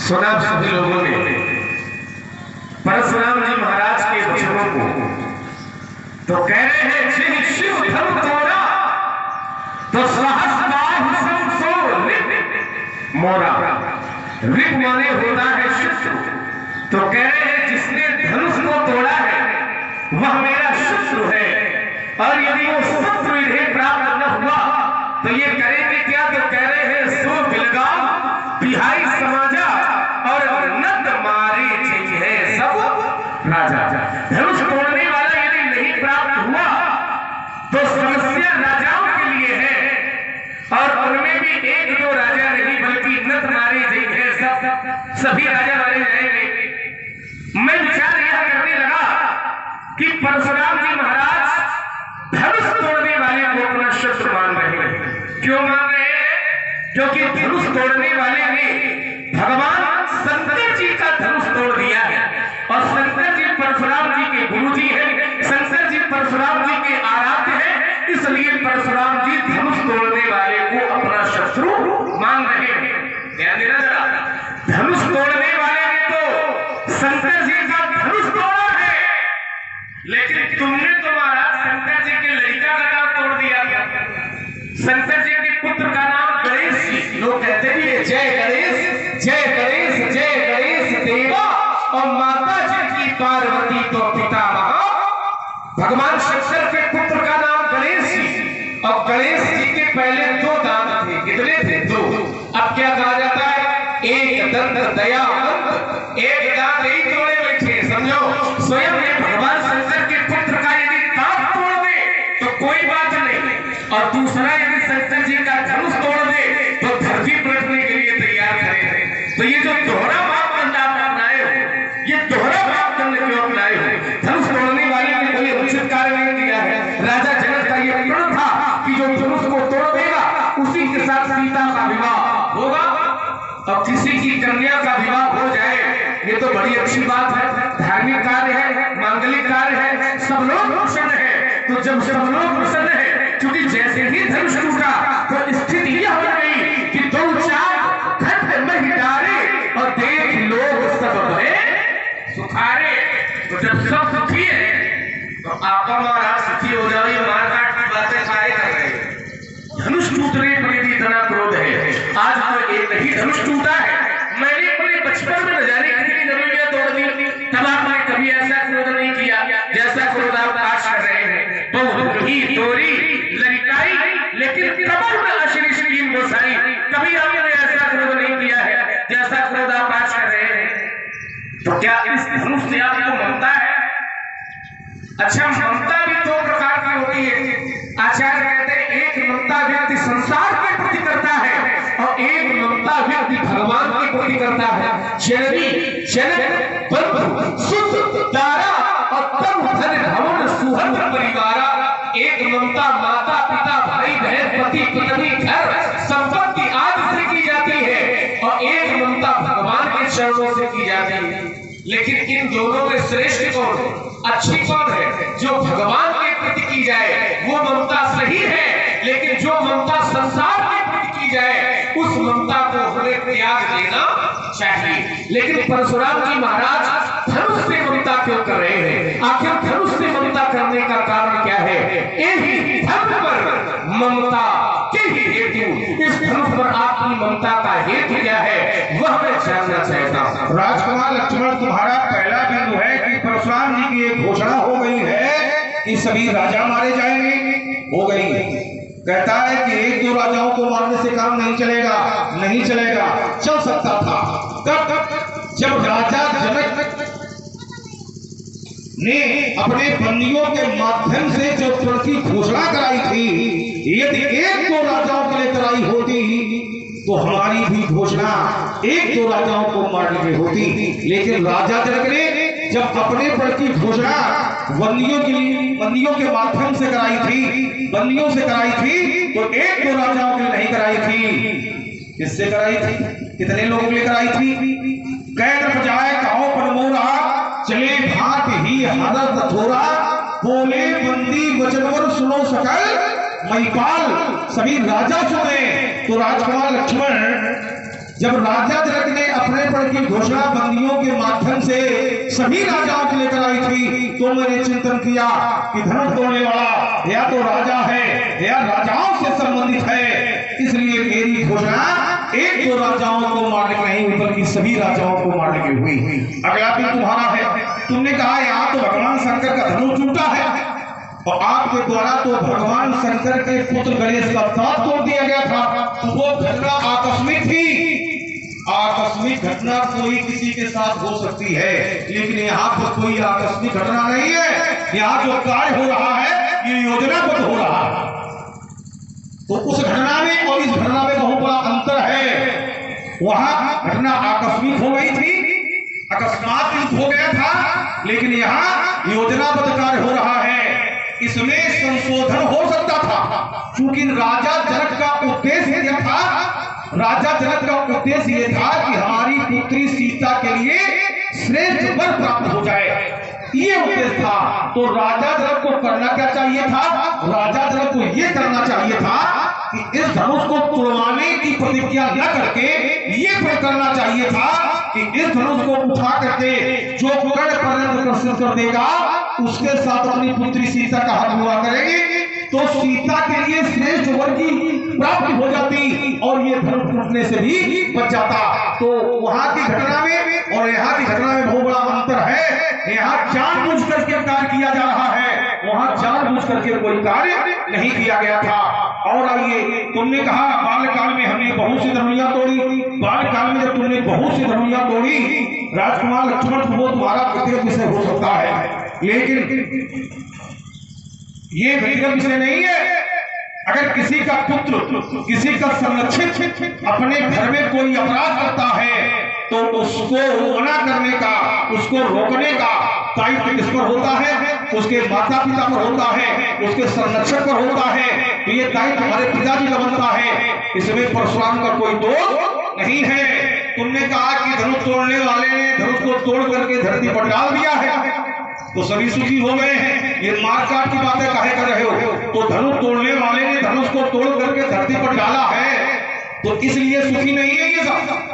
सुना सभी लोगों ने परशुराम जी महाराज के वचनों को, तो कह रहे हैं जिन शिव धर्म तोड़ा तो सहस्रार सो मोरा। रिप माने होता है शत्रु, तो कह रहे हैं जिसने धनुष को तोड़ा है वह मेरा शत्रु है, और यदि वो शत्रु इन्हें प्राप्त न हुआ तो ये करेंगे क्या? तो कह रहे हैं सो बिलगा बिहारी समाजा और नद मारे चाहिए सब राजा। धनुष तोड़ने वाला यदि नहीं प्राप्त हुआ तो समस्या राजाओं के लिए है, और उनमें भी एक दो राजा नहीं बल्कि नद मारे चाहिए सभी राजा मारे जाएंगे। मैं विचार यह करने लगा कि परशुराम जी महाराज धनुष तोड़ने वाले को अपना शत्रु मान रहे हैं। क्यों मान रहे हैं? क्योंकि धनुष तोड़ने वाले ने भगवान शंकर जी का धनुष तोड़ दिया है, और शंकर जी परशुराम जी के गुरु जी हैं, शंकर जी परशुराम जी के आराध्य हैं, इसलिए परशुराम जी धनुष तोड़ने वाले को अपना शत्रु मान रहे हैं। ध्यान देना जरा, धनुष तोड़ने वाले ने तो शंकर जी का धनुष तोड़ा है, लेकिन तुमने तो महाराज शंकर जी के लड़का का नाम तोड़ दिया। शंकर जी के पुत्र का नाम गणेश जी, लोग कहते भी है जय गणेश जय गणेश जय गणेश देवा, और माता जी की पार्वती तो पिता महा। भगवान शंकर के पुत्र का नाम गणेश जी, और गणेश जी के पहले दो दांत थे। कितने थे? दो। अब क्या कहा जाता है? एक दंत दयावंत, एक दांत ही तोड़े बैठे। समझो, स्वयं ने भगवान शंकर के पुत्र का यदि दांत तोड़ दे तो कोई बात नहीं, और दूसरा यदि शंकर जी का धनुष तोड़ दे तो धरती पलटने के लिए तैयार खड़े। तो ये जो दोहरा मापदंड आप अपनाए हो, ये दोहरा मापदंड क्यों अपनाए हो? धनुष तोड़ने वाले ने कोई अनुचित कार्य नहीं किया है। राजा जनक का ये प्रण था कि जो धनुष को तोड़ देगा उसी के साथ सीता का विवाह होगा, और किसी की कन्या का विवाह हो जाए, ये तो बड़ी अच्छी बात है। धार्मिक कार्य है, मांगलिक कार्य है, सब लोग प्रसन्न है। तो जब सब लोग प्रसन्न है, क्योंकि जैसे ही धनुष टूटा तो स्थिति यह हो गई कि दो चार खंड में डारे और देख लोग सब भये सुखारे। तो जब सब सुखी है तो आपका महाराज सुखी हो जाए। मारकाट की बातें सारे कर रहे हैं। धनुष टूटने पर भी इतना क्रोध है। आज तो एक ही धनुष टूटा है। मैंने अपने बचपन में न जाने कितनी जमीनियां तोड़ दी, तब आपने कभी ऐसा क्रोध नहीं किया जैसा क्रोध आप आज कर रहे हैं। तो ही तोरी ललिताई, लेकिन कमर में अश्री शीन गोसाई, कभी आपने ऐसा क्रोध नहीं किया है जैसा क्रोध आप आज कर रहे हैं। तो क्या इस धनुष से आपको ममता है? अच्छा, ममता भी दो प्रकार की होती है। आचार्य कहते हैं एक ममता व्यक्ति संसार के प्रति करता है, और एक ममता व्यक्ति भगवान के प्रति करता है। जननी जनक बंधु सुत दारा और तन धन भवन सुहृद परिवारा। एक ममता माता पिता भाई बहन पति पत्नी घर संपत्ति आदि से की जाती है, और एक ममता भगवान के चरणों से की जाती है। लेकिन इन दोनों में श्रेष्ठ कौन है, अच्छी कौन है? जो भगवान के प्रति की जाए वो ममता सही है, लेकिन जो ममता संसार के प्रति की जाए उस ममता को हमें त्याग देना चाहिए। लेकिन परशुराम जी महाराज धनुष से ममता क्यों कर रहे हैं? आखिर धनुष से ममता करने का कारण क्या है? एक धर्म पर ममता के हेतु, इस धनुष पर आपकी ममता का हेतु क्या है वह मैं जानना चाहता हूँ। राजकुमार लक्ष्मण, तुम्हारा पहला बिंदु है कि परशुराम जी की एक घोषणा हो गई है कि सभी राजा मारे जाएंगे। हो गई। कहता है कि एक दो राजाओं को मारने से काम नहीं चलेगा। नहीं चलेगा, चल सकता था तब जब राजा जनक ने अपने बंदियों के माध्यम से जो प्रण की घोषणा कराई थी। यदि एक दो राजाओं के लिए कराई होती तो हमारी भी घोषणा एक दो राजाओं को मारने की होती। लेकिन राजा जनक ने जब अपने प्रण की घोषणा बंदियों के माध्यम से कराई थी, बंदियों से कराई थी, तो एक दो राजाओं के लिए नहीं कराई थी। किससे कराई थी? कितने लोगों के लिए कराई थी? कैद बजाए कहो पनमोरा, चले भात ही हरत थोरा, बोले बंदी वचनवर सुनो सकल महिपाल। सभी राजा सुने। तो राजकुमार लक्ष्मण जब राजा जनक ने अपने पद की घोषणा बंदियों के माध्यम से सभी राजाओं के लेकर आई थी, तो मैंने चिंतन किया कि धनुष तोड़ने वाला या तो राजा है या राजाओं से संबंधित है, इसलिए मेरी घोषणा एक दो राजाओं को मारने की नहीं हुई बल्कि सभी राजाओं को मारने की हुई। अगला दिन तुम्हारा है, तुमने कहा यहाँ तो भगवान शंकर का धनुष टूटा है और आपके द्वारा तो भगवान शंकर के पुत्र गणेश का दांत तोड़ दिया गया था। तो वो घटना आकस्मिक थी। आकस्मिक घटना कोई किसी के साथ हो सकती है, लेकिन यहाँ पर कोई आकस्मिक घटना नहीं है। यहाँ जो कार्य हो रहा है ये योजनाबद्ध हो रहा है। तो उस घटना में और इस घटना में बहुत बड़ा अंतर है। वहां घटना आकस्मिक हो गई थी, अकस्मात युद्ध हो गया था, लेकिन यहाँ योजनाबद्ध कार्य हो रहा है। इसमें संशोधन हो सकता था, क्योंकि राजा जनक का उद्देश्य यह था, राजा जनक का उद्देश्य यह था कि हमारी पुत्री सीता के लिए श्रेष्ठ वर प्राप्त हो जाए, ये उद्देश्य था। तो राजा जनक को करना क्या चाहिए था? राजा जनक को यह करना चाहिए था कि इस धनुष को तोड़वाने की प्रतिज्ञा न करके ये करना चाहिए था कि इस धनुष को उठा करके जो कर्ण पर्यंत प्रस्तुत कर देगा उसके साथ अपनी पुत्री सीता का हाथ हुआ करेंगे, तो सीता के लिए श्रेष्ठ वर की प्राप्ति हो जाती और ये धनुष टूटने से भी बच जाता। तो वहां की घटना में और यहाँ की घटना में बहुत बड़ा अंतर है। यहाँ जानबूझ करके कार्य किया जा रहा है, वहां जानबूझ करके कोई कार्य नहीं किया गया था। और आइए, तुमने कहा बाल्यकाल में हमने बहुत सी धनुषियां तोड़ी। बाल्यकाल में जब तुमने बहुत सी धनुषियां तोड़ी, राजकुमार लक्ष्मण, वो तुम्हारा व्यक्तिगत विषय हो सकता है, लेकिन ये व्यक्तिगत विषय नहीं है। अगर किसी का पुत्र, किसी का संरक्षित अपने घर में कोई अपराध करता है तो उसको मना करने का, उसको रोकने का दायित्व किस पर होता है? उसके माता पिता पर होता है, उसके संरक्षक पर होता है। तो ये दायित्व हमारे पिताजी का बनता है, इसमें परशुराम का कोई दोष नहीं है। तुमने कहा कि धनुष तोड़ने वाले ने धनुष को तोड़ करके धरती पर डाल दिया है तो सभी सुखी हो गए हैं। ये मारकाट की बातें काहे कर रहे हो? तो धनुष तोड़ने वाले ने धनुष को तोड़ करके धरती पर डाला है तो इसलिए सुखी नहीं है ये सब।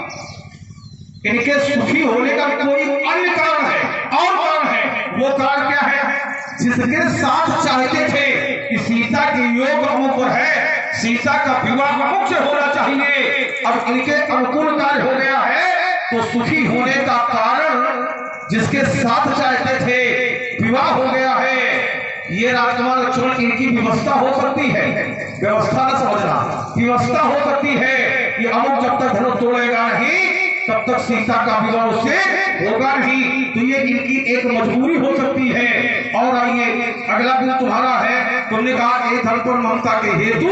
इनके सुखी होने का कोई अन्य कारण है, और कारण है। वो कारण क्या है? जिसके साथ चाहते थे कि सीता के योग अमुक पर है, सीता का विवाह अमुक से होना चाहिए, अब इनके अनुकूल कार्य हो गया है तो सुखी होने का कारण जिसके साथ चाहते थे विवाह हो गया है। ये राजकुमार लक्ष्मण, इनकी व्यवस्था हो सकती है, व्यवस्था न समझना, व्यवस्था हो सकती है कि अमुक जब तक धनुष तोड़ेगा नहीं तब तक सीता का विवाह उससे होगा नहीं। तो ये इनकी एक मजबूरी हो सकती है। और आइए, अगला बिल तुम्हारा है। तुमने कहा एक धन पर ममता के हेतु,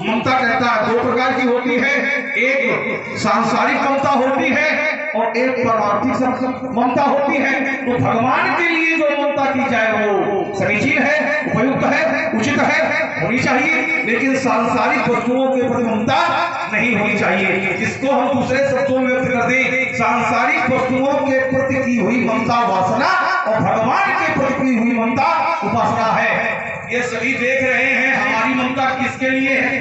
ममता कहता है दो प्रकार की होती है, एक सांसारिक ममता होती है और एक परमार्थिक ममता होती है। तो भगवान के लिए जो ममता की जाए वो समीचीन है, उपयुक्त है, उचित है, होनी चाहिए, लेकिन सांसारिक वस्तुओं के प्रति ममता नहीं होनी चाहिए। इसको हम दूसरे शब्दों में व्यक्त कर दें, सांसारिक वस्तुओं के प्रति की हुई ममता वासना और भगवान के प्रति की हुई ममता उपासना है। ये सभी देख रहे हैं हमारी ममता किसके लिए है।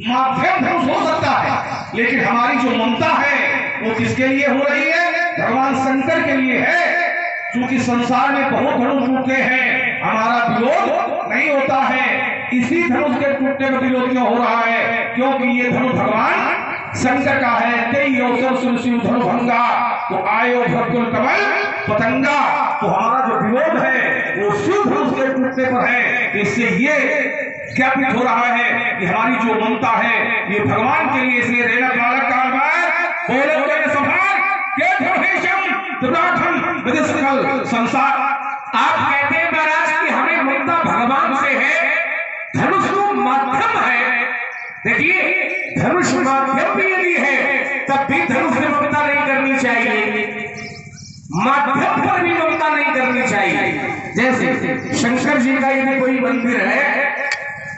माध्यम धनुष हो सकता है, लेकिन हमारी जो ममता है वो किसके लिए हो रही है? भगवान शंकर के लिए है। क्योंकि संसार में बहुत धनुष टूटते हैं, हमारा विरोध नहीं होता है। इसी धनुष के टूटने का विरोध क्यों हो रहा है? क्योंकि ये धनुष भगवान शंकर का है। तेई अवसर सुन शिव धनु भंगा तो आयो भक्कुल कमल पतंगा। तो हमारा जो विरोध है वो शिव धनुष के टूटने पर है। इससे ये ज्ञापित हो रहा है कि हमारी जो ममता है ये भगवान के लिए। इसलिए रेला बालक कालबार बोले बोले संभाल के धर्मेशम दुराधन विदिशकल संसार। आप कहते हैं महाराज कि हमें ममता भगवान से है, धनुष तो माध्यम है। देखिए, धनुष माध्यम भी यदि है तब भी धनुष से ममता नहीं करनी चाहिए, माध्यम पर भी ममता नहीं करनी चाहिए। जैसे शंकर जी का यदि कोई मंदिर है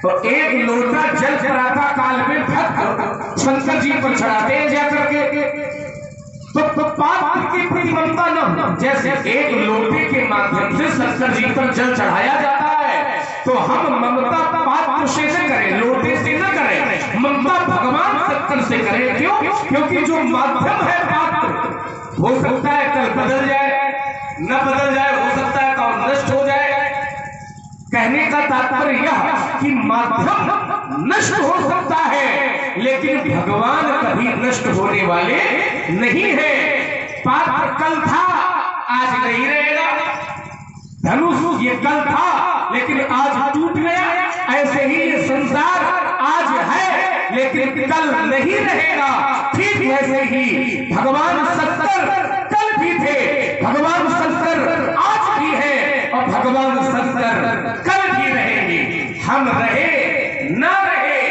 तो एक लोटा जल चढ़ाता काल में भक्त शंकर जी पर चढ़ाते हैं जाकर के, तो पात्र की प्रति ममता न हो। जैसे एक लोटे के माध्यम से शंकर जी पर जल चढ़ाया जाता है तो हम ममता पात्र से न करें, लोटे से न करें, ममता भगवान सत्तर से करें। क्यों? क्योंकि जो माध्यम है पात्र, हो सकता है कल बदल जाए, न बदल जाए, हो सकता है कल नष्ट हो जाए। कहने का तात्पर्य यह कि माध्यम नष्ट हो सकता है, लेकिन भगवान कभी नष्ट होने वाले नहीं है। पात्र कल था, आज नहीं रहेगा। धनुष ये कल था, लेकिन आज टूट गया। ऐसे ही ये संसार आज है, लेकिन कल नहीं रहेगा। ठीक वैसे ही भगवान सत्तर कल भी थे, भगवान सत्तर आज भी है, और भगवान सत्तर कल भी रहेंगे। हम रहे न रहे,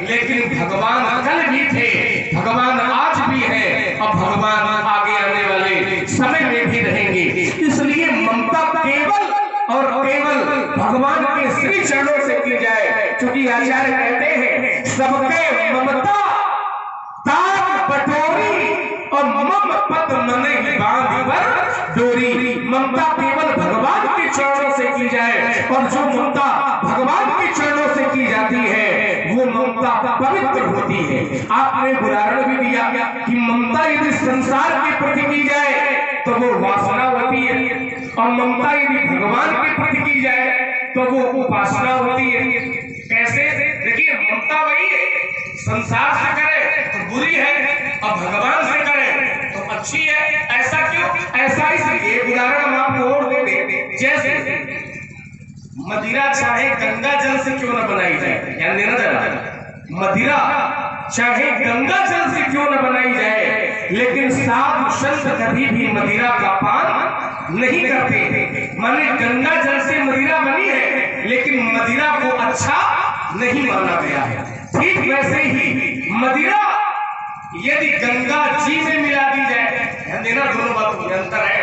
लेकिन भगवान कल भी थे, भगवान आज भी है, और भगवान आगे आने वाले समय में भी रहेंगे। इसलिए ममता केवल और केवल भगवान के श्री चरणों से की जाए। क्योंकि आचार्य कहते हैं सबके ममता तार बटोरी, और मम पद मन बांध पर डोरी। ममता केवल भगवान के चरणों से की जाए, और जो ममता भगवान के चरणों से की जाती है वो ममता पवित्र होती है। आपने उदाहरण भी दिया कि ममता यदि संसार के प्रति की जाए तो वो वासना होती है, और ममता यदि भगवान के प्रति की जाए तो वो उपासना होती है। कैसे? देखिए, ममता वही है, संसार से करे तो बुरी है, और भगवान से करे तो अच्छी है। ऐसा क्यों? ऐसा इसलिए, उदाहरण हम आपको और दे दें। जैसे मदिरा चाहे गंगा जल से क्यों न बनाई जाए, ध्यान देना जरा, मदिरा चाहे गंगा जल से क्यों न बनाई जाए, लेकिन साधु संत कभी भी मदिरा का पान नहीं करते। माने गंगा जल से मदिरा बनी है, लेकिन मदिरा को अच्छा नहीं माना गया है। ठीक वैसे ही मदिरा यदि गंगा जी में मिला दी जाए, ध्यान देना, दोनों बातों में अंतर है।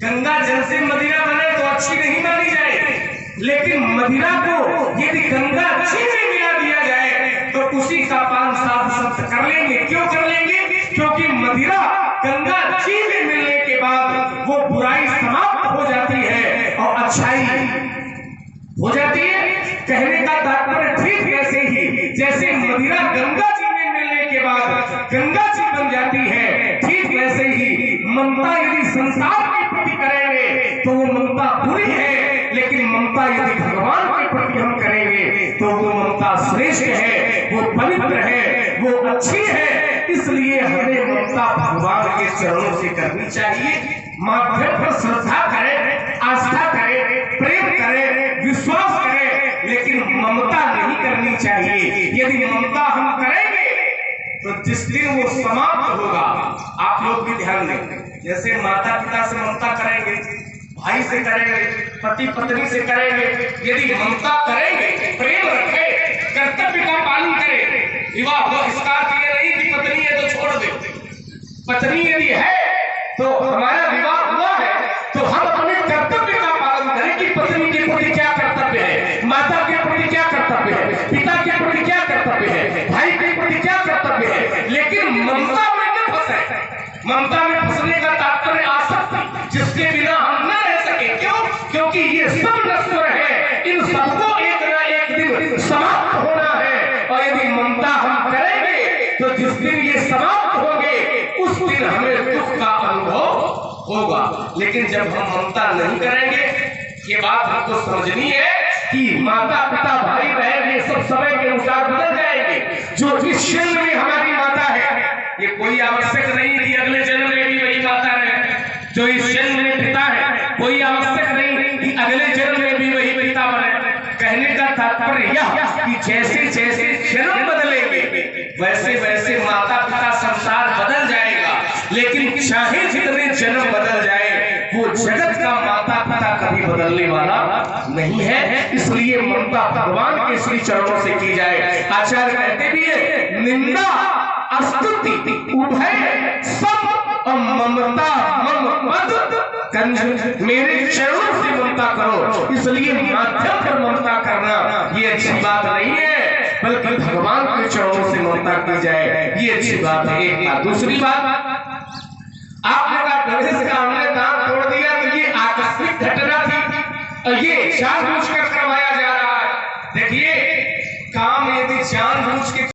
गंगा जल से मदिरा बने तो अच्छी नहीं मानी जाए, लेकिन मदिरा को यदि गंगा जी में मिला दिया जाए तो उसी का पान साधु संत कर लेंगे। क्यों कर लेंगे? क्योंकि मदिरा गंगा जी में मिलने के बाद वो बुराई समाप्त हो जाती है और अच्छाई हो जाती है। कहने का तात्पर्य ठीक वैसे ही जैसे मदिरा गंगा जी में मिलने के बाद गंगा जी बन जाती है, ठीक वैसे ही ममता यदि संसार के प्रति करेंगे तो वो ममता बुरी है, लेकिन ममता यदि भगवान के प्रति हम करेंगे तो वो ममता श्रेष्ठ है, वो पवित्र है, वो अच्छी है। इसलिए हमें ममता भगवान के चरणों से करनी चाहिए। माध्यम पर श्रद्धा करें, आस्था करें, प्रेम करें, विश्वास करें, लेकिन ममता नहीं करनी चाहिए। यदि ममता हम करेंगे तो जिस दिन वो समाप्त होगा, आप लोग भी ध्यान दें, जैसे माता पिता से ममता करेंगे, भाई से करेंगे, पति पत्नी से करेंगे, यदि ममता करेंगे, प्रेम रखें, कर्तव्य का पालन करें। विवाह हुआ इसका ये नहीं कि पत्नी है तो छोड़ दे। पत्नी यदि है तो हमारा विवाह हुआ है तो हम अपने कर्तव्य का पालन करें कि पत्नी के प्रति क्या कर्तव्य है, माता के प्रति क्या कर्तव्य है, पिता के प्रति क्या कर्तव्य है, भाई के प्रति क्या कर्तव्य है। लेकिन ममता में न फंसे। ममता में फंसने का तात्पर्य आसक्ति, जिसके बिना हम न रह सके। क्यों? क्योंकि ये सब नश्वर है, इन सबको एक न एक दिन समाप्त होना है। और यदि ममता हम करेंगे तो जिस दिन ये समाप्त होंगे उस दिन हमें दुख का अनुभव होगा। लेकिन जब हम ममता नहीं करेंगे, ये बात हमको समझनी है कि माता पिता भाई बहन ये सब समय के अनुसार बदल जाएंगे। जो इस जन्म में हमारी माता है, ये कोई आवश्यक नहीं कि अगले जन्म में भी वही माता है। जो इस जन्म में पिता है, कोई आवश्यक नहीं कि अगले जन्म में भी वही पिता बने। कहने का तात्पर्य यह कि जैसे जैसे जन्म बदलेंगे वैसे वैसे माता पिता संसार बदल जाएगा। लेकिन चाहे जितने जन्म बदल जाए, वो जगत का माता पिता कभी बदलने वाला नहीं है। इसलिए ममता भगवान के श्री चरणों से की जाए। आचार्य कहते भी है, निंदा स्तुति उभय सब और ममता मम पद कंज, मेरे चरणों से ममता करो। इसलिए माध्यम पर ममता करना ये अच्छी बात नहीं है, बल्कि भगवान के चरणों से ममता की जाए, ये अच्छी बात है। एक बात। दूसरी बात, आपने कहा गणेश का हमने दांत तोड़ दिया तो ये आकस्मिक घटना थी और ये जानबूझकर करवाया जा देखिए काम यदि जानबूझ के